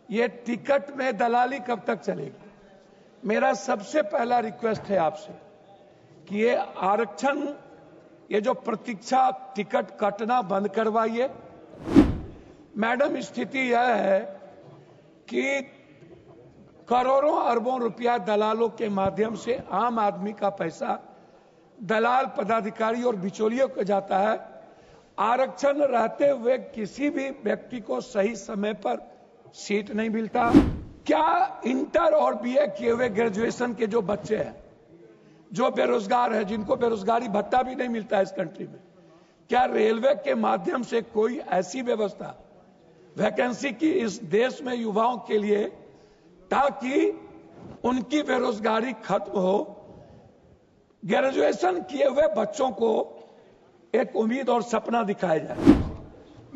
ये टिकट में दलाली कब तक चलेगी? मेरा सबसे पहला रिक्वेस्ट है आपसे कि ये आरक्षण, ये जो प्रतीक्षा टिकट कटना बंद करवाइए। मैडम, स्थिति यह है कि करोड़ों अरबों रुपया दलालों के माध्यम से आम आदमी का पैसा दलाल, पदाधिकारी और बिचौलियों को जाता है। आरक्षण रहते हुए किसी भी व्यक्ति को सही समय पर सीट नहीं मिलता। क्या इंटर और बीए किए हुए ग्रेजुएशन के जो बच्चे हैं, जो बेरोजगार हैं, जिनको बेरोजगारी भत्ता भी नहीं मिलता इस कंट्री में, क्या रेलवे के माध्यम से कोई ऐसी व्यवस्था वैकेंसी की इस देश में युवाओं के लिए, ताकि उनकी बेरोजगारी खत्म हो, ग्रेजुएशन किए हुए बच्चों को एक उम्मीद और सपना दिखाया जाए?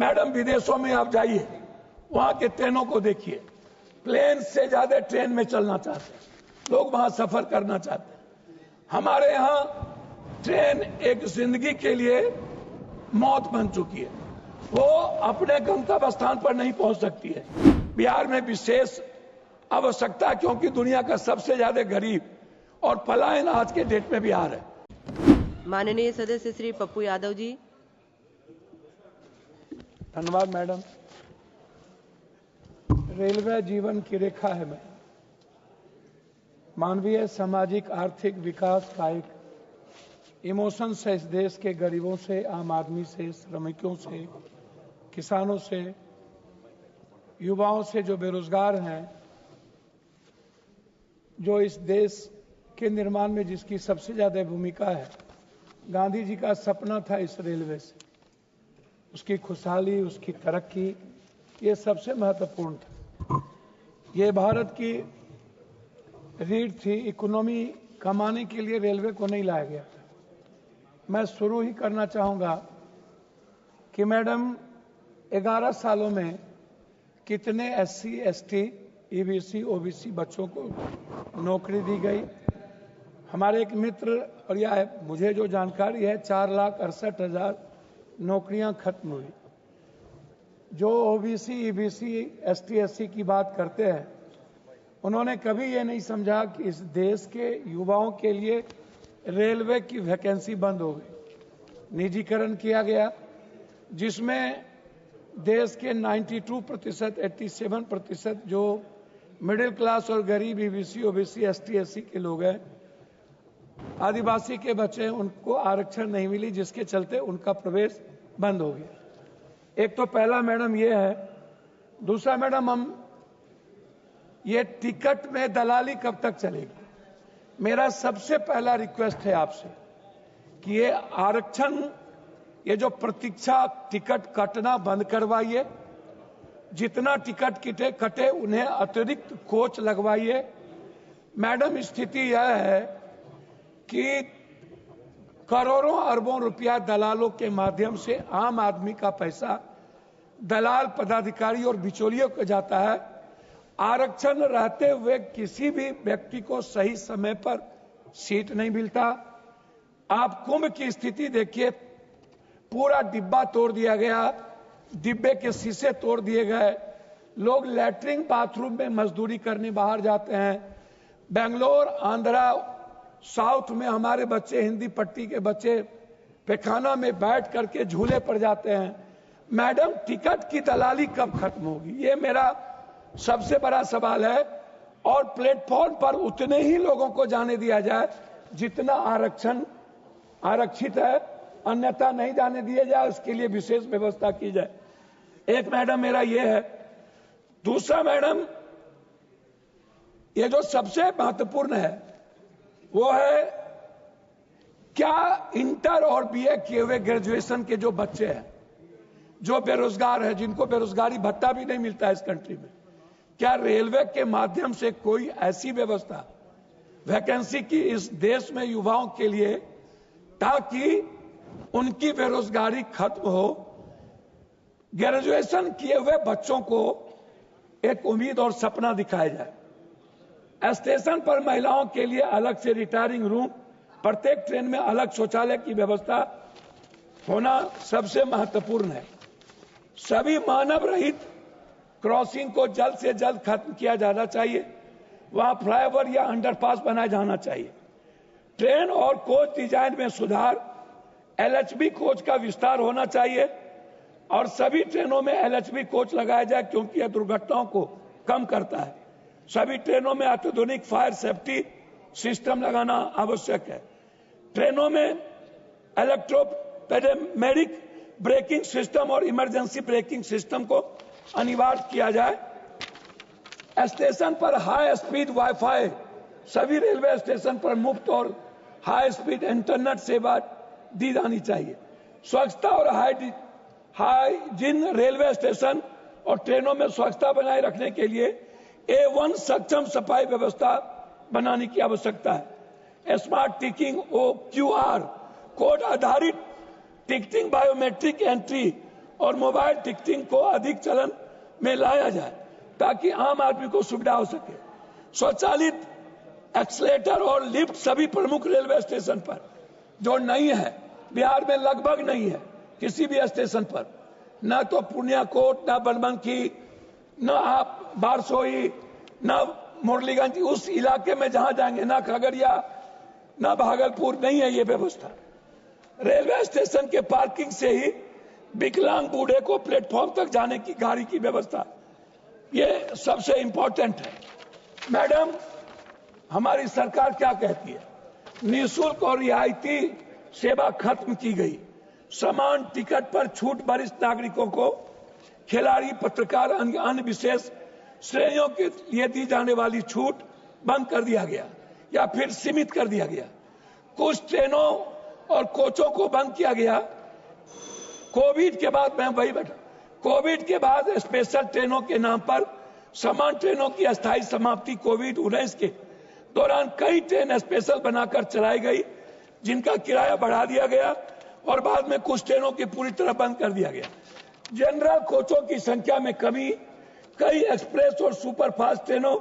मैडम, विदेशों में आप जाइए, वहां के ट्रेनों को देखिए, प्लेन से ज्यादा ट्रेन में चलना चाहते हैं लोग, वहां सफर करना चाहते हैं। हमारे यहां ट्रेन एक जिंदगी के लिए मौत बन चुकी है, वो अपने गंतव्य स्थान पर नहीं पहुंच सकती है। बिहार में विशेष आवश्यकता, क्योंकि दुनिया का सबसे ज्यादा गरीब और पलायन आज के डेट में बिहार है। माननीय सदस्य श्री पप्पू यादव जी। धन्यवाद मैडम। रेलवे जीवन की रेखा है। मैं मानवीय, सामाजिक, आर्थिक विकास का एक इमोशन है इस देश के गरीबों से, आम आदमी से, श्रमिकों से, किसानों से, युवाओं से, जो बेरोजगार हैं, जो इस देश के निर्माण में जिसकी सबसे ज्यादा भूमिका है। गांधी जी का सपना था इस रेलवे से, उसकी खुशहाली, उसकी तरक्की, ये सबसे महत्वपूर्ण था। ये भारत की रीढ़ थी। इकोनॉमी कमाने के लिए रेलवे को नहीं लाया गया था। मैं शुरू ही करना चाहूंगा कि मैडम, 11 सालों में कितने SC, ST, EBC, OBC बच्चों को नौकरी दी गई? हमारे एक मित्र, और यह मुझे जो जानकारी है, 4,68,000 नौकरियां खत्म हुई। जो OBC, EBC, ST, SC की बात करते हैं, उन्होंने कभी ये नहीं समझा कि इस देश के युवाओं के लिए रेलवे की वैकेंसी बंद हो गई, निजीकरण किया गया, जिसमें देश के 92%, 87% जो मिडिल क्लास और गरीब EBC, OBC, ST, SC के लोग हैं, आदिवासी के बच्चे, उनको आरक्षण नहीं मिली, जिसके चलते उनका प्रवेश बंद हो गया। एक तो पहला मैडम ये है। दूसरा मैडम, हम ये टिकट में दलाली कब तक चलेगी? मेरा सबसे पहला रिक्वेस्ट है आपसे कि ये आरक्षण, ये जो प्रतीक्षा टिकट कटना बंद करवाइए। जितना टिकट कटे उन्हें अतिरिक्त कोच लगवाइए। मैडम, स्थिति यह है कि करोड़ों अरबों रुपया दलालों के माध्यम से आम आदमी का पैसा दलाल, पदाधिकारी और बिचौलियों को जाता है। आरक्षण रहते हुए किसी भी व्यक्ति को सही समय पर सीट नहीं मिलता। आप कुंभ की स्थिति देखिए, पूरा डिब्बा तोड़ दिया गया, डिब्बे के शीशे तोड़ दिए गए, लोग लैट्रिन बाथरूम में मजदूरी करने बाहर जाते हैं। बेंगलोर, आंध्रा, साउथ में हमारे बच्चे, हिंदी पट्टी के बच्चे पैखाना में बैठ करके झूले पर जाते हैं। मैडम, टिकट की दलाली कब खत्म होगी? ये मेरा सबसे बड़ा सवाल है। और प्लेटफॉर्म पर उतने ही लोगों को जाने दिया जाए जितना आरक्षित है, अन्यथा नहीं जाने दिया जाए, उसके लिए विशेष व्यवस्था की जाए। एक मैडम मेरा ये है। दूसरा मैडम, ये जो सबसे महत्वपूर्ण है वो है, क्या इंटर और बीए किए हुए ग्रेजुएशन के जो बच्चे हैं, जो बेरोजगार हैं, जिनको बेरोजगारी भत्ता भी नहीं मिलता इस कंट्री में, क्या रेलवे के माध्यम से कोई ऐसी व्यवस्था वैकेंसी की इस देश में युवाओं के लिए, ताकि उनकी बेरोजगारी खत्म हो, ग्रेजुएशन किए हुए बच्चों को एक उम्मीद और सपना दिखाया जाए? स्टेशन पर महिलाओं के लिए अलग से रिटायरिंग रूम, प्रत्येक ट्रेन में अलग शौचालय की व्यवस्था होना सबसे महत्वपूर्ण है। सभी मानव रहित क्रॉसिंग को जल्द से जल्द खत्म किया जाना चाहिए। वहां फ्लाईओवर या अंडरपास बनाया जाना चाहिए। ट्रेन और कोच डिजाइन में सुधार, एलएचबी कोच का विस्तार होना चाहिए और सभी ट्रेनों में एलएचबी कोच लगाया जाए क्योंकि यह दुर्घटनाओं को कम करता है। सभी ट्रेनों में अत्याधुनिक फायर सेफ्टी सिस्टम लगाना आवश्यक है। ट्रेनों में इलेक्ट्रोपेडेमेरिक ब्रेकिंग सिस्टम और इमरजेंसी ब्रेकिंग सिस्टम को अनिवार्य किया जाए। स्टेशन पर हाई स्पीड वाईफाई, सभी रेलवे स्टेशन पर मुफ्त और हाई स्पीड इंटरनेट सेवा दी जानी चाहिए। स्वच्छता और हाइजीन, रेलवे स्टेशन और ट्रेनों में स्वच्छता बनाए रखने के लिए A1 सक्षम सफाई व्यवस्था बनाने की आवश्यकता है। स्मार्ट टिकटिंग OQR कोड आधारित टिकटिंग, बायोमेट्रिक एंट्री और मोबाइल टिकटिंग को अधिक चलन में लाया जाए ताकि आम आदमी को सुविधा हो सके। स्वचालित एक्सलेटर और लिफ्ट सभी प्रमुख रेलवे स्टेशन पर, जो नहीं है बिहार में, लगभग नहीं है किसी भी स्टेशन पर, न तो पूर्णिया कोट, न बनमनखी, न आप बारसोई, न मुरलीगंज, उस इलाके में जहां जाएंगे, न खगड़िया, न भागलपुर, नहीं है ये व्यवस्था। रेलवे स्टेशन के पार्किंग से ही विकलांग बूढ़े को प्लेटफॉर्म तक जाने की गाड़ी की व्यवस्था, ये सबसे इंपॉर्टेंट है। मैडम, हमारी सरकार क्या कहती है? निःशुल्क और रियायती सेवा खत्म की गई। समान टिकट पर छूट वरिष्ठ नागरिकों को, खिलाड़ी, पत्रकार, अन्य विशेष श्रेणियों के लिए दी जाने वाली छूट बंद कर दिया गया या फिर सीमित कर दिया गया। कुछ ट्रेनों और कोचों को बंद किया गया। कोविड के बाद, मैं वही बैठा, कोविड के बाद स्पेशल ट्रेनों के नाम पर समान ट्रेनों की अस्थायी समाप्ति कोविड-19 के दौरान कई ट्रेन स्पेशल बनाकर चलाई गई, जिनका किराया बढ़ा दिया गया और बाद में कुछ ट्रेनों की पूरी तरह बंद कर दिया गया। जनरल कोचों की संख्या में कमी, कई एक्सप्रेस और सुपरफास्ट ट्रेनों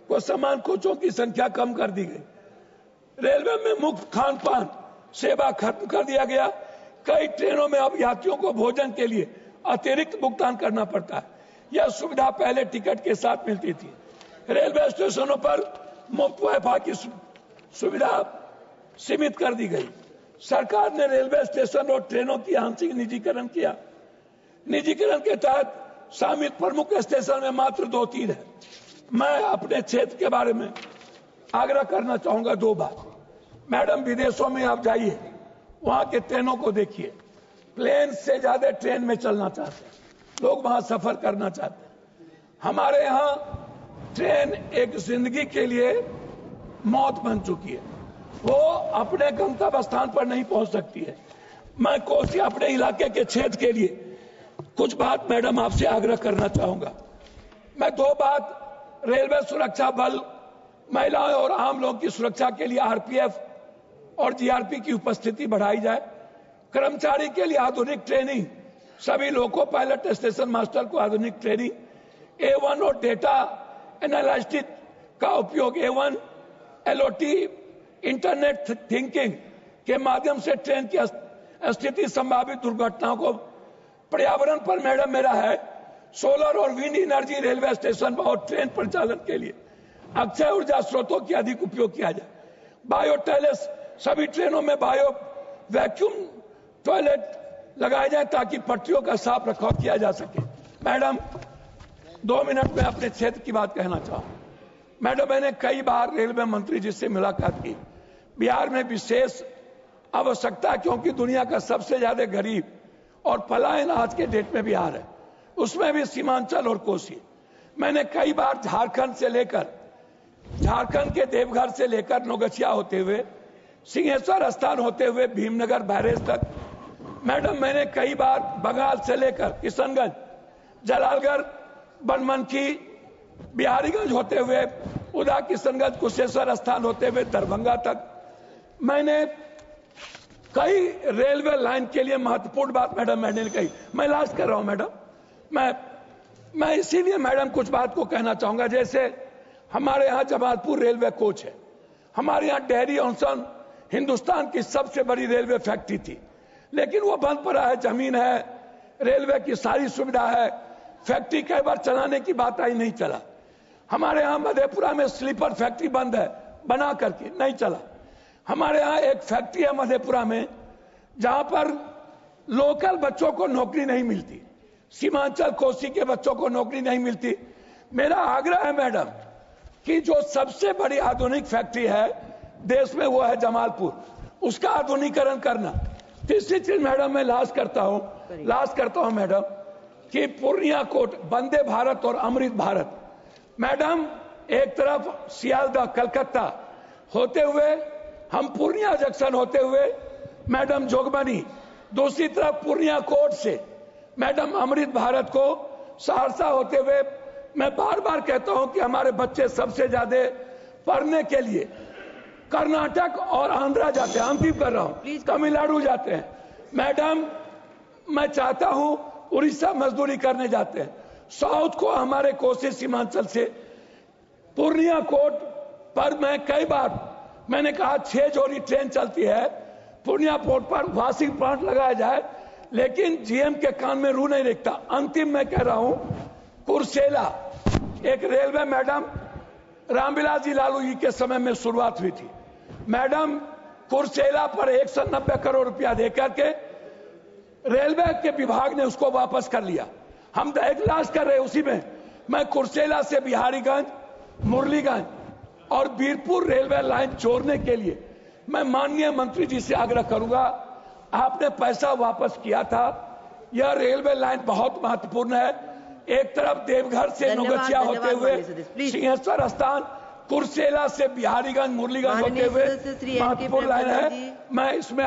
को समान कोचों की संख्या कम कर दी गई। रेलवे में मुफ्त खान पान सेवा खत्म कर दिया गया। कई ट्रेनों में अब यात्रियों को भोजन के लिए अतिरिक्त भुगतान करना पड़ता है। यह सुविधा पहले टिकट के साथ मिलती थी। रेलवे स्टेशनों पर मुफ्त वाईफाई की सुविधा सीमित कर दी गई। सरकार ने रेलवे स्टेशन और ट्रेनों की आंशिक निजीकरण किया। निजीकरण के तहत शामिल प्रमुख स्टेशन में मात्र 2-3 है। मैं अपने क्षेत्र के बारे में आग्रह करना चाहूंगा 2 बात। मैडम, विदेशों में आप जाइए, वहां के ट्रेनों को देखिए, प्लेन से ज्यादा ट्रेन में चलना चाहते हैं लोग, वहां सफर करना चाहते हैं। हमारे यहाँ ट्रेन एक जिंदगी के लिए मौत बन चुकी है। वो अपने गंतव्य स्थान पर नहीं पहुंच सकती है। मैं कोसी अपने इलाके के क्षेत्र के लिए कुछ बात मैडम आपसे आग्रह करना चाहूंगा। मैं 2 बात, रेलवे सुरक्षा बल, महिलाओं और आम लोगों की सुरक्षा के लिए आरपीएफ और जीआरपी की उपस्थिति बढ़ाई जाए। कर्मचारी के लिए आधुनिक ट्रेनिंग, सभी लोको पायलट, स्टेशन मास्टर को आधुनिक ट्रेनिंग। A1 और डेटा एनालिटिक्स का उपयोग, A1 LOT, इंटरनेट थिंकिंग के माध्यम से ट्रेन की स्थिति, संभावित दुर्घटनाओं को। पर्यावरण पर मैडम मेरा है, सोलर और विंड एनर्जी रेलवे स्टेशन और ट्रेन परिचालन के लिए अक्षय ऊर्जा स्रोतों की अधिक उपयोग किया जाए। बायो टॉयलेट, सभी ट्रेनों में बायो वैक्यूम टॉयलेट लगाए जाए ताकि पटरियों का साफ रखरखाव किया जा सके। मैडम, 2 मिनट में अपने क्षेत्र की बात कहना चाहूं। मैडम, मैंने कई बार रेलवे मंत्री जी से मुलाकात की। बिहार में विशेष आवश्यकता, क्योंकि दुनिया का सबसे ज्यादा गरीब और पलायन आज के डेट में बिहार है, उसमें भी सीमांचल और कोसी। मैंने कई बार झारखंड के देवघर से लेकर नौगछिया होते हुए, सिंहेश्वर स्थान होते हुए भीमनगर बैरेज तक, मैडम मैंने कई बार बंगाल से लेकर किशनगंज, जलालगढ़, बनमनखी, बिहारीगंज होते हुए उदा, किशनगंज, कुशेश्वर स्थान होते हुए दरभंगा तक, मैंने कई रेलवे लाइन के लिए महत्वपूर्ण बात मैडम मैंने कही। मैं लास्ट कर रहा हूं मैडम। मैं इसीलिए मैडम कुछ बात को कहना चाहूंगा। जैसे हमारे यहाँ जमालपुर रेलवे कोच है, हमारे यहाँ डेहरी ऑनसन हिंदुस्तान की सबसे बड़ी रेलवे फैक्ट्री थी, लेकिन वो बंद पड़ा है। जमीन है, रेलवे की सारी सुविधा है, फैक्ट्री कई बार चलाने की बात आई, नहीं चला। हमारे यहाँ मधेपुरा में स्लीपर फैक्ट्री बंद है, बना करके नहीं चला। हमारे यहाँ एक फैक्ट्री है मधेपुरा में जहां पर लोकल बच्चों को नौकरी नहीं मिलती, सीमांचल कोसी के बच्चों को नौकरी नहीं मिलती। मेरा आग्रह है मैडम कि जो सबसे बड़ी आधुनिक फैक्ट्री है देश में वो है जमालपुर, उसका आधुनिकीकरण करना। तीसरी चीज मैडम मैं लास्ट करता हूं मैडम कि पूर्णिया कोट वंदे भारत और अमृत भारत, मैडम एक तरफ सियालदह कलकत्ता होते हुए हम पूर्णिया जंक्शन होते हुए मैडम जोगबनी, दूसरी तरफ पूर्णिया कोट से मैडम अमृत भारत को सहरसा होते हुए, मैं बार बार कहता हूं कि हमारे बच्चे सबसे ज्यादा पढ़ने के लिए कर्नाटक और आंध्रा जाते हैं, अंतिम कर रहा हूं, तमिलनाडु जाते हैं। मैडम मैं चाहता हूं उड़ीसा मजदूरी करने जाते हैं, साउथ को हमारे कोसी सीमांचल से पूर्णिया कोट पर मैं कई बार मैंने कहा 6 जोड़ी ट्रेन चलती है, पूर्णिया पोर्ट पर वाशिंग प्लांट लगाया जाए, लेकिन जीएम के कान में रू नहीं रेखता। अंतिम मैं कह रहा हूं कुर्सेला एक रेलवे मैडम रामविलास जी लालू जी के समय में शुरुआत हुई थी। मैडम कुर्सेला पर 190 करोड़ रुपया देकर के रेलवे के विभाग ने उसको वापस कर लिया। हम इजलास कर रहे उसी में। मैं कुर्सेला से बिहारीगंज, मुरलीगंज और बीरपुर रेलवे लाइन जोड़ने के लिए मैं माननीय मंत्री जी से आग्रह करूंगा, आपने पैसा वापस किया था, यह रेलवे लाइन बहुत महत्वपूर्ण है। एक तरफ देवघर से नौगछिया होते हुए सिंहेश्वर स्थान, कुर्सेला से बिहारीगंज, मुरलीगंज होते हुए महत्वपूर्ण लाइन है। मैं इसमें